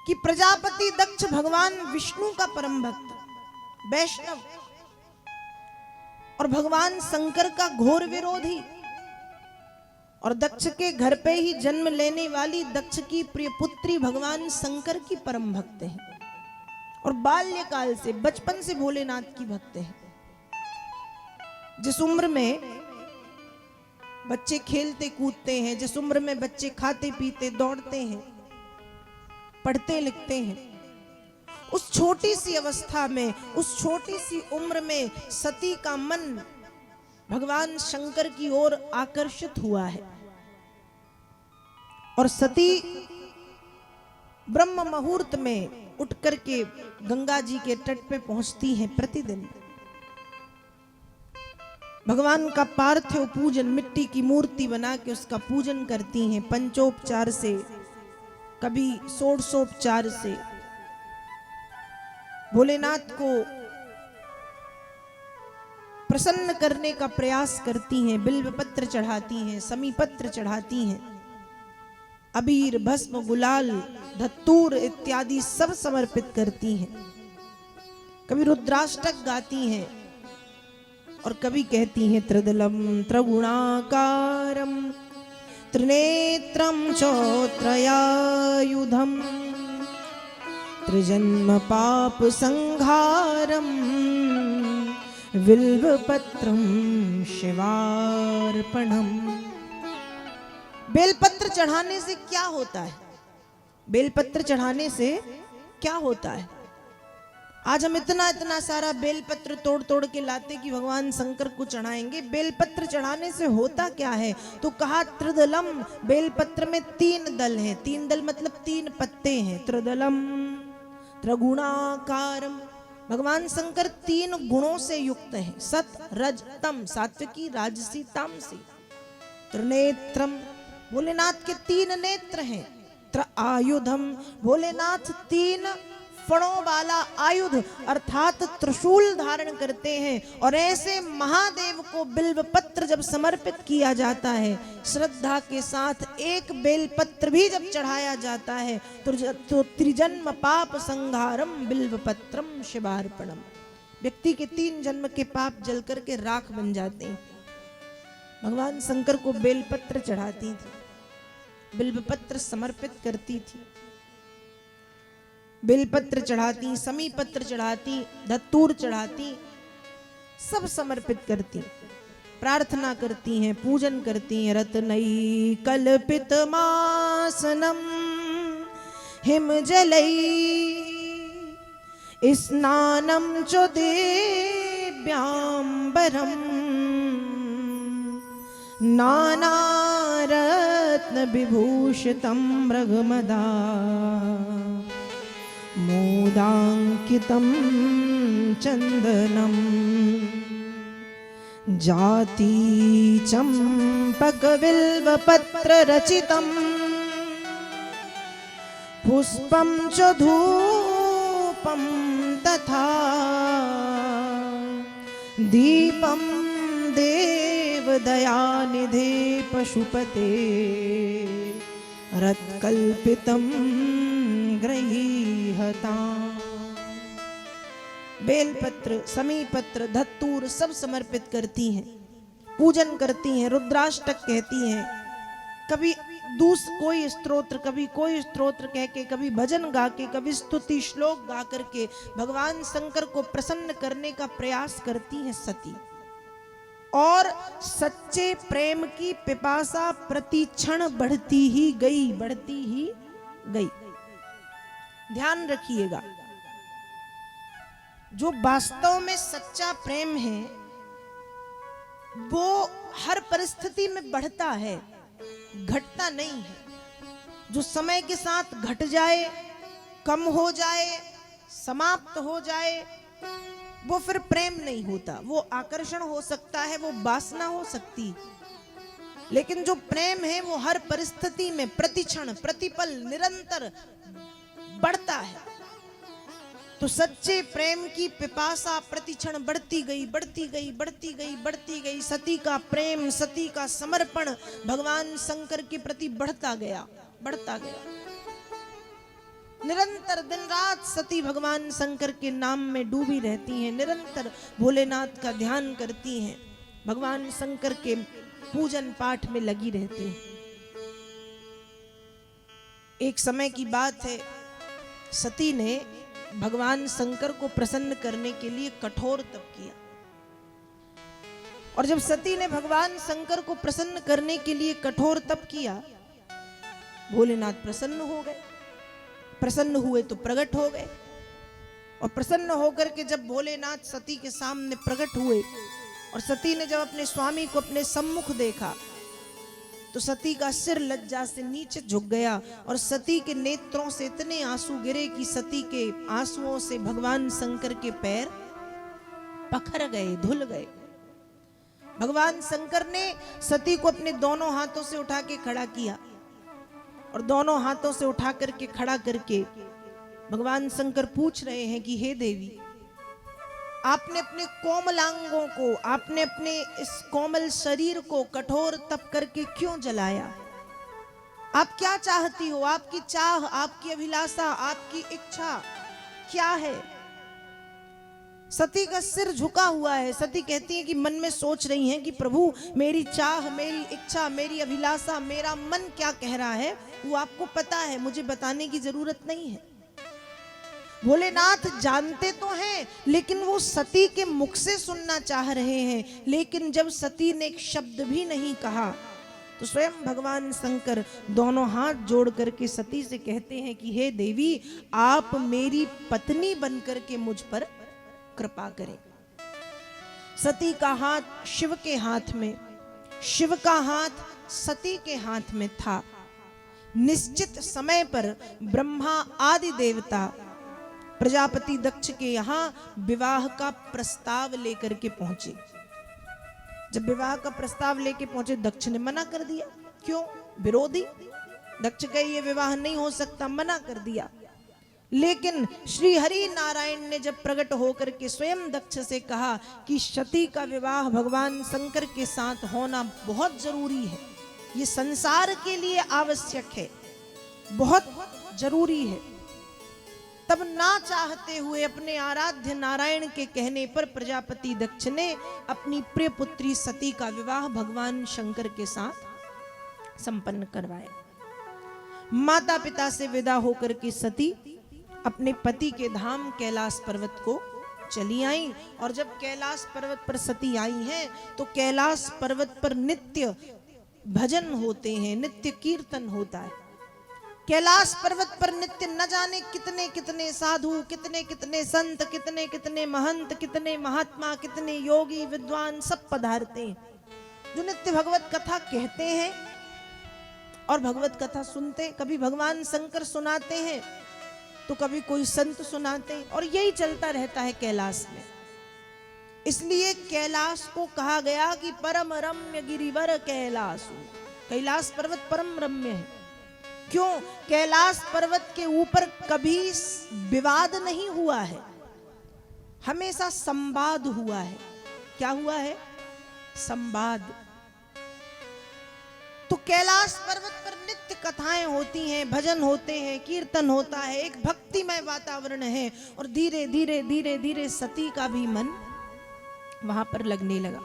कि प्रजापति दक्ष भगवान विष्णु का परम भक्त वैष्णव और भगवान शंकर का घोर विरोधी, और दक्ष के घर पे ही जन्म लेने वाली दक्ष की प्रिय पुत्री भगवान शंकर की परम भक्त है, और बाल्यकाल से बचपन से भोलेनाथ की भक्त है। जिस उम्र में बच्चे खेलते कूदते हैं, जिस उम्र में बच्चे खाते पीते दौड़ते हैं, पढ़ते लिखते हैं, उस छोटी सी अवस्था में, उस छोटी सी उम्र में सती का मन भगवान शंकर की ओर आकर्षित हुआ है। और सती ब्रह्म मुहूर्त में उठ करके गंगा जी के तट पे पहुंचती हैं। प्रतिदिन भगवान का पार्थिव पूजन, मिट्टी की मूर्ति बना के उसका पूजन करती हैं, पंचोपचार से, कभी षोडशोपचार से। भोलेनाथ को प्रसन्न करने का प्रयास करती हैं, बिल्व पत्र चढ़ाती हैं, समी पत्र चढ़ाती हैं, अबीर भस्म गुलाल धतूर इत्यादि सब समर्पित करती हैं। कभी रुद्राष्टक गाती हैं और कभी कहती हैं त्रिदलम त्रिगुणाकारम त्रिनेत्रम चौत्रयायुधम त्रिजन्म पाप संहारम बिल्वपत्रम शिवार्पणम। बेलपत्र चढ़ाने से क्या होता है? बेलपत्र चढ़ाने से क्या होता है? आज हम इतना इतना सारा बेलपत्र तोड़ तोड़ के लाते कि भगवान शंकर को चढ़ाएंगे। बेलपत्र चढ़ाने से होता क्या है? तो कहा त्रिदलम, बेलपत्र में 3 दल हैं। 3 दल मतलब 3 पत्ते हैं। त्रिदलम त्रिगुणाकारम, भगवान शंकर 3 गुणों से युक्त हैं, सत रज तम, सात्विकी राजसी तामसी। त्रिनेत्रम, भोलेनाथ के 3 नेत्र हैं। त्रिआयुधम, भोलेनाथ 3 फणों वाला आयुध अर्थात त्रिशूल धारण करते हैं। और ऐसे महादेव को बिल्व पत्र जब समर्पित किया जाता है, श्रद्धा के साथ एक बेलपत्र भी जब चढ़ाया जाता है, तो त्रिजन्म पाप संहारम बिल्व पत्रम शिवार्पणम, व्यक्ति के 3 जन्म के पाप जल करके राख बन जाते हैं। भगवान शंकर को बेलपत्र चढ़ाती थी, बिल्व पत्र समर्पित करती थी, बेलपत्र चढ़ाती, समी पत्र चढ़ाती, धतूर चढ़ाती, सब समर्पित करती, प्रार्थना करती हैं, पूजन करती हैं। रत्नई कल्पित मासनम हिम जलई स्नानम च देव्यांबरम नाना रत्न विभूषितम मृगमदा मोदांकितं चंदनम जाति चंपक बिल्व पत्र रचितम पुष्पम च धूपम तथा दीपम देव दयानिधे पशुपते रत्कल्पितम गृहीहता। बेलपत्र, समीपत्र, धतूर सब समर्पित करती हैं, पूजन करती हैं, रुद्राष्टक कहती हैं, कभी कोई स्तोत्र, कभी कोई स्तोत्र कह के, कभी भजन गा के, कभी स्तुति श्लोक गा करके भगवान शंकर को प्रसन्न करने का प्रयास करती हैं सती। और सच्चे प्रेम की पिपासा प्रतिक्षण बढ़ती ही गई, बढ़ती ही गई। ध्यान रखिएगा, जो वास्तव में सच्चा प्रेम है वो हर परिस्थिति में बढ़ता है, घटता नहीं है। जो समय के साथ घट जाए, कम हो जाए, समाप्त हो जाए, वो फिर प्रेम नहीं होता। वो आकर्षण हो सकता है, वो वासना हो सकती, लेकिन जो प्रेम है वो हर परिस्थिति में प्रतिक्षण प्रतिपल निरंतर बढ़ता है। तो सच्चे प्रेम की पिपासा प्रतिक्षण बढ़ती गई, बढ़ती गई, बढ़ती गई, बढ़ती गई। सती का प्रेम, सती का समर्पण भगवान शंकर के प्रति बढ़ता गया, बढ़ता गया। निरंतर दिन रात सती भगवान शंकर के नाम में डूबी रहती हैं, निरंतर भोलेनाथ का ध्यान करती हैं, भगवान शंकर के पूजन पाठ में लगी रहती हैं। एक समय की बात है, सती ने भगवान शंकर को प्रसन्न करने के लिए कठोर तप किया। और जब सती ने भगवान शंकर को प्रसन्न करने के लिए कठोर तप किया, भोलेनाथ प्रसन्न हो गए। प्रसन्न हुए तो प्रकट हो गए, और प्रसन्न होकर के जब भोलेनाथ सती के सामने प्रकट हुए और सती ने जब अपने स्वामी को अपने सम्मुख देखा तो सती का सिर लज्जा से नीचे झुक गया और सती के नेत्रों से इतने आंसू गिरे कि सती के आंसुओं से भगवान शंकर के पैर पखर गए, धुल गए। भगवान शंकर ने सती को अपने दोनों हाथों से उठा के खड़ा किया और दोनों हाथों से उठा करके खड़ा करके भगवान शंकर पूछ रहे हैं कि हे देवी, आपने अपने कोमलांगों को, आपने अपने इस कोमल शरीर को कठोर तप करके क्यों जलाया? आप क्या चाहती हो? आपकी चाह, आपकी अभिलाषा, आपकी इच्छा क्या है? सती का सिर झुका हुआ है। सती कहती है कि मन में सोच रही हैं कि प्रभु, मेरी चाह, मेरी इच्छा, मेरी अभिलाषा, मेरा मन क्या कह रहा है वो आपको पता है, मुझे बताने की जरूरत नहीं है। भोलेनाथ जानते तो हैं, लेकिन वो सती के मुख से सुनना चाह रहे हैं। लेकिन जब सती ने एक शब्द भी नहीं कहा तो स्वयं भगवान शंकर दोनों हाथ जोड़ करके सती से कहते हैं कि हे देवी, आप मेरी पत्नी बनकर के मुझ पर कृपा करें। सती का हाथ शिव के हाथ में, शिव का हाथ सती के हाथ में था। निश्चित समय पर ब्रह्मा आदि देवता प्रजापति दक्ष के यहाँ विवाह का प्रस्ताव लेकर के पहुंचे। जब विवाह का प्रस्ताव लेके पहुंचे, दक्ष ने मना कर दिया। क्यों? विरोधी। दक्ष कहे ये विवाह नहीं हो सकता, मना कर दिया। लेकिन श्री हरि नारायण ने जब प्रकट होकर के स्वयं दक्ष से कहा कि सती का विवाह भगवान शंकर के साथ होना बहुत जरूरी है, ये संसार के लिए आवश्यक है, बहुत जरूरी है, तब ना चाहते हुए अपने आराध्य नारायण के कहने पर प्रजापति दक्ष ने अपनी प्रिय पुत्री सती का विवाह भगवान शंकर के साथ संपन्न करवाया। माता पिता से विदा होकर के सती अपने पति के धाम कैलाश पर्वत को चली आई। और जब कैलाश पर्वत पर सती आई हैं तो कैलाश पर्वत पर नित्य भजन होते हैं, नित्य कीर्तन होता है। कैलाश पर्वत पर नित्य न जाने कितने कितने साधु, कितने कितने संत, कितने कितने महंत, कितने महात्मा, कितने योगी विद्वान सब पधारते हैं, जो नित्य भगवत कथा कहते हैं और भगवत कथा सुनते हैं। कभी भगवान शंकर सुनाते हैं तो कभी कोई संत सुनाते हैं, और यही चलता रहता है कैलाश में। इसलिए कैलाश को कहा गया कि परम रम्य गिरिवर कैलाश। कैलाश पर्वत परम रम्य है। क्यों? कैलाश पर्वत के ऊपर कभी विवाद नहीं हुआ है, हमेशा संवाद हुआ है। क्या हुआ है? संवाद। तो कैलाश पर्वत पर नित्य कथाएं होती हैं, भजन होते हैं, कीर्तन होता है, एक भक्तिमय वातावरण है। और धीरे धीरे धीरे धीरे सती का भी मन वहां पर लगने लगा।